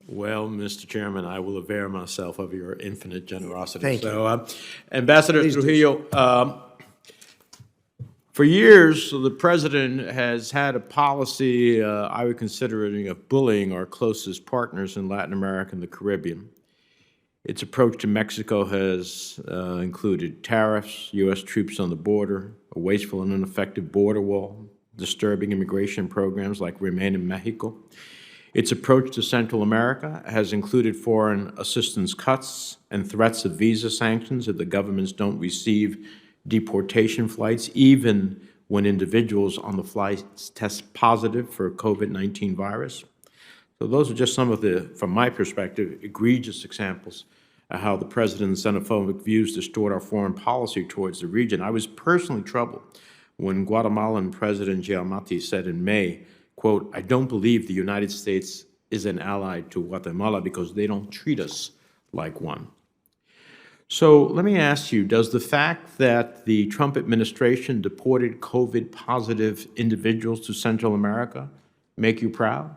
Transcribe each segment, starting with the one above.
Well, Mr. Chairman, I will avail myself of your infinite generosity. Thank you. Ambassador Please do Trujillo, for years, the president has had a policy I would consider it of bullying our closest partners in Latin America and the Caribbean. Its approach to Mexico has included tariffs, U.S. troops on the border, a wasteful and ineffective border wall, disturbing immigration programs like Remain in Mexico. Its approach to Central America has included foreign assistance cuts and threats of visa sanctions if the governments don't receive deportation flights, even when individuals on the flights test positive for COVID-19 virus. So those are just some of the, from my perspective, egregious examples of how the president's xenophobic views distort our foreign policy towards the region. I was personally troubled when Guatemalan President Giamatti said in May, quote, "I don't believe the United States is an ally to Guatemala because they don't treat us like one." So let me ask you, does the fact that the Trump administration deported COVID-positive individuals to Central America make you proud?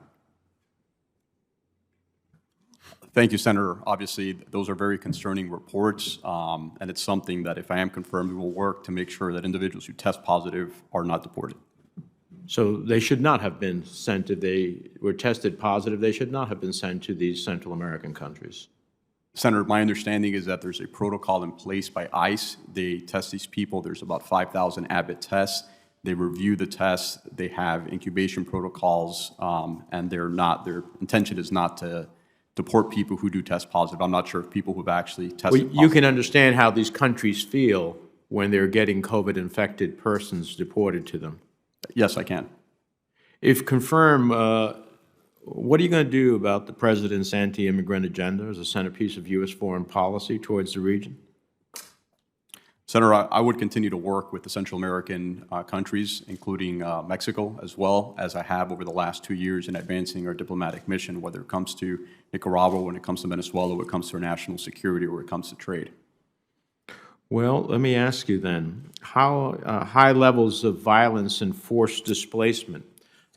Thank you, Senator. Obviously, those are very concerning reports, and it's something that if I am confirmed, we will work to make sure that individuals who test positive are not deported. So they should not have been sent, if they were tested positive, they should not have been sent to these Central American countries. Senator, my understanding is that there's a protocol in place by ICE. They test these people. There's about 5,000 Abbott tests. They review the tests. They have incubation protocols, and their intention is not to deport people who do test positive. I'm not sure if people who've actually tested positive. You can understand how these countries feel when they're getting COVID-infected persons deported to them. Yes, I can. If confirmed, what are you going to do about the president's anti-immigrant agenda as a centerpiece of U.S. foreign policy towards the region? Senator, I would continue to work with the Central American countries, including Mexico, as well as I have over the last 2 years in advancing our diplomatic mission, whether it comes to Nicaragua, when it comes to Venezuela, when it comes to our national security, or when it comes to trade. Well, let me ask you then, how high levels of violence and forced displacement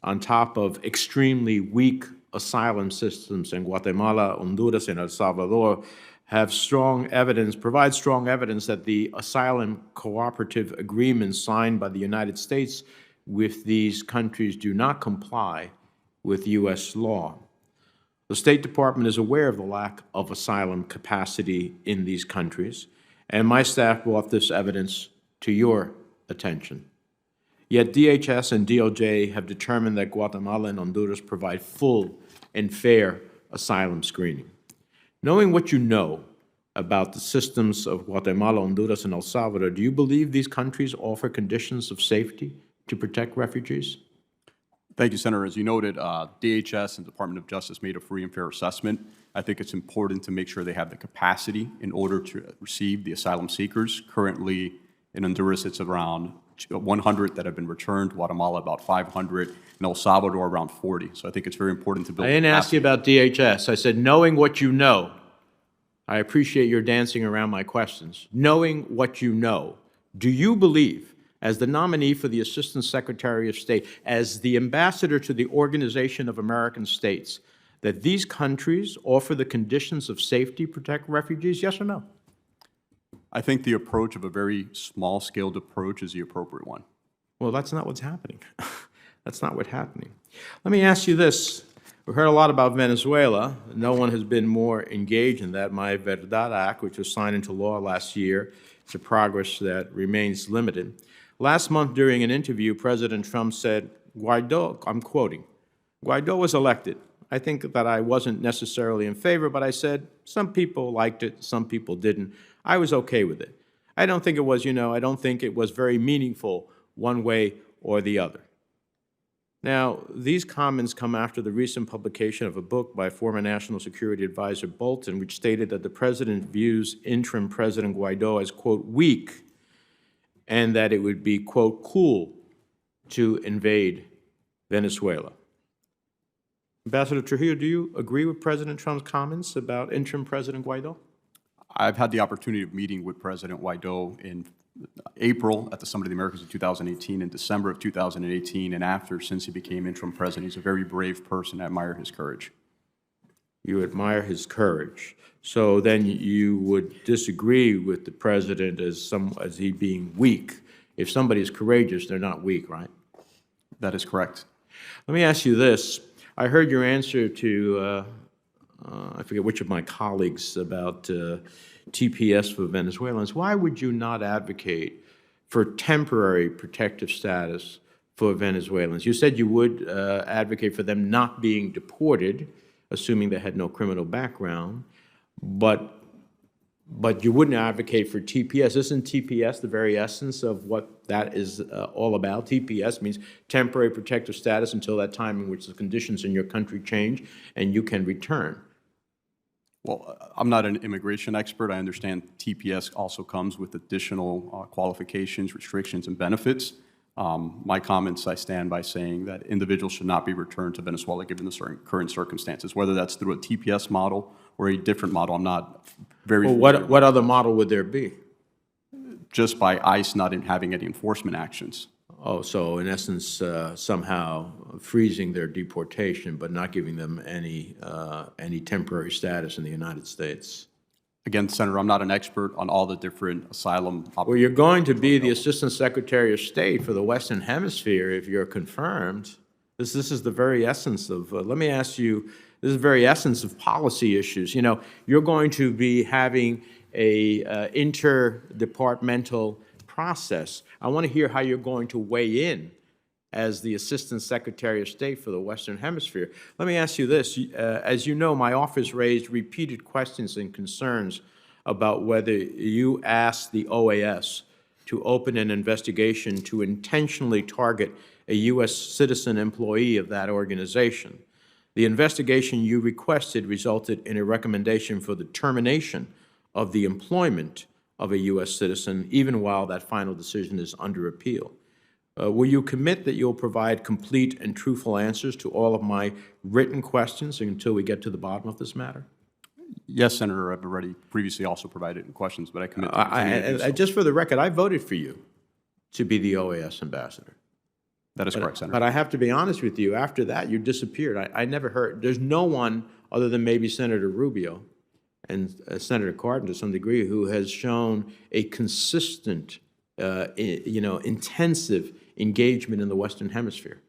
on top of extremely weak asylum systems in Guatemala, Honduras, and El Salvador have strong evidence, provide strong evidence that the asylum cooperative agreements signed by the United States with these countries do not comply with U.S. law. The State Department is aware of the lack of asylum capacity in these countries, and my staff brought this evidence to your attention. Yet DHS and DOJ have determined that Guatemala and Honduras provide full and fair asylum screening. Knowing what you know about the systems of Guatemala, Honduras, and El Salvador, do you believe these countries offer conditions of safety to protect refugees? Thank you, Senator. As you noted, DHS and Department of Justice made a free and fair assessment. I think it's important to make sure they have the capacity in order to receive the asylum seekers. Currently, in Honduras, it's around 100 that have been returned, Guatemala about 500, and El Salvador around 40. So I think it's very important to build I didn't ask you about DHS. I said, knowing what you know, I appreciate your dancing around my questions. Knowing what you know, do you believe, as the nominee for the Assistant Secretary of State, as the ambassador to the Organization of American States, that these countries offer the conditions of safety to protect refugees, yes or no? I think the approach of a very small-scaled approach is the appropriate one. Well, that's not what's happening. That's not what's happening. Let me ask you this. We've heard a lot about Venezuela. No one has been more engaged in that. My Verdad Act, which was signed into law last year, it's a progress that remains limited. Last month, during an interview, President Trump said, Guaido, I'm quoting, Guaido was elected. I think that I wasn't necessarily in favor, but I said some people liked it, some people didn't. I was okay with it. I don't think it was, I don't think it was very meaningful one way or the other. Now, these comments come after the recent publication of a book by former National Security Advisor Bolton, which stated that the president views interim President Guaido as, quote, weak, and that it would be, quote, cool to invade Venezuela. Ambassador Trujillo, do you agree with President Trump's comments about interim President Guaido? I've had the opportunity of meeting with President Guaido in April at the Summit of the Americas in 2018, in December of 2018, and after, since he became interim president. He's a very brave person. I admire his courage. You admire his courage. So then you would disagree with the president as he being weak. If somebody's courageous, they're not weak, right? That is correct. Let me ask you this. I heard your answer to, I forget which of my colleagues, about TPS for Venezuelans. Why would you not advocate for temporary protective status for Venezuelans? You said you would advocate for them not being deported, assuming they had no criminal background, but you wouldn't advocate for TPS. Isn't TPS the very essence of what that is all about? TPS means temporary protective status until that time in which the conditions in your country change and you can return. Well, I'm not an immigration expert. I understand TPS also comes with additional qualifications, restrictions, and benefits. My comments, I stand by saying that individuals should not be returned to Venezuela given the current circumstances, whether that's through a TPS model or a different model. I'm not very Well, what other model would there be? Just by ICE not having any enforcement actions. Oh, so in essence, somehow freezing their deportation, but not giving them any temporary status in the United States. Again, Senator, I'm not an expert on all the different asylum. Well, you're going to be the Assistant Secretary of State for the Western Hemisphere if you're confirmed. This is the very essence of, let me ask you, this is the very essence of policy issues. You know, you're going to be having a interdepartmental process. I want to hear how you're going to weigh in as the Assistant Secretary of State for the Western Hemisphere. Let me ask you this. As you know, my office raised repeated questions and concerns about whether you asked the OAS to open an investigation to intentionally target a U.S. citizen employee of that organization. The investigation you requested resulted in a recommendation for the termination of the employment of a U.S. citizen, even while that final decision is under appeal. Will you commit that you'll provide complete and truthful answers to all of my written questions until we get to the bottom of this matter? Yes, Senator, I've already previously also provided questions, but I commit to continue to do so. Just for the record, I voted for you to be the OAS ambassador. That is correct, Senator. But I have to be honest with you, after that, you disappeared. I never heard, there's no one other than maybe Senator Rubio and Senator Cardin to some degree who has shown a consistent, intensive engagement in the Western Hemisphere.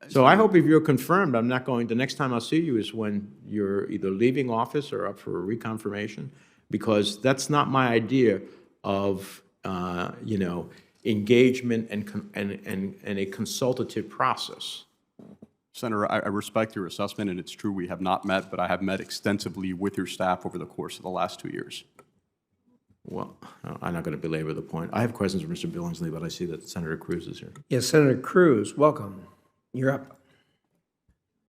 So I hope if you're confirmed, I'm not going, the next time I'll see you is when you're either leaving office or up for a reconfirmation, because that's not my idea of, engagement and a consultative process. Senator, I respect your assessment, and it's true we have not met, but I have met extensively with your staff over the course of the last 2 years. Well, I'm not going to belabor the point. I have questions for Mr. Billingslea, but I see that Senator Cruz is here. Yes, Senator Cruz, welcome. You're up.